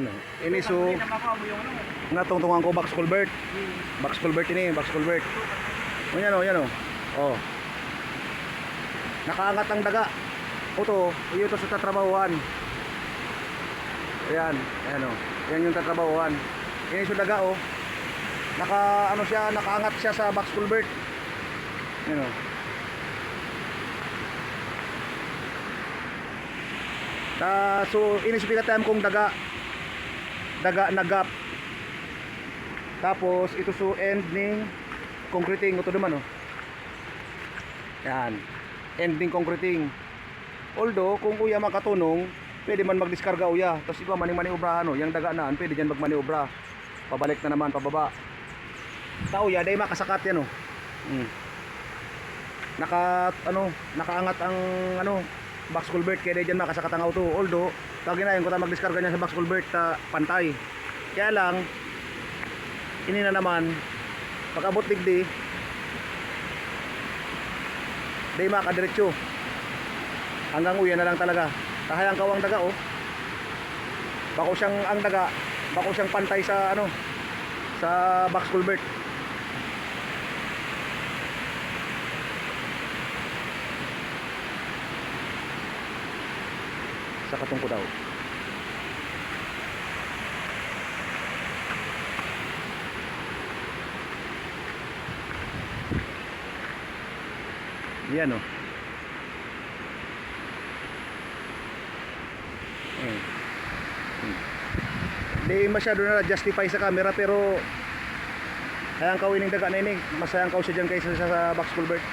Ano, ini so nga tungtungan ko box culvert. Box culvert ini, box culvert. O yan o, yan o. Oh. Nakaangat ang daga. Oto, yun to sa tatrabahuan. Ayan, ayan o. Yan yung tatrabahuan. Ini so daga o. Naka ano siya, nakaangat siya sa box culvert. Yan o. So ini so pinatayam kong daga na gap. Tapos ito so ending concreting ito naman oh. Yan. Ending concreting. Although kung kuya makatunong, pwede man magdiskarga uya. Tapos iba maning-maniobrahan oh, yang daga naan, pwede diyan magmaniobra. Pabalik na naman pababa. Tao ya, day makasakat yan oh. Nakaangat ang box culvert kaya diyan makasakat ang auto. Although kaginayon ko ta magdiskarga niya sa box culvert ta pantay. Kaya lang ini na naman pag-abot digdi day makadiretso hanggang uyan na lang talaga. Kahayang kawang daga oh. Bako siyang ang daga, bako siyang pantay sa sa box culvert. Sa katungko daw. Yan o. Di masyado na justify sa camera pero hayang kawin ng daga na ini. Masayang kaw siya dyan kaysa sa box culvert.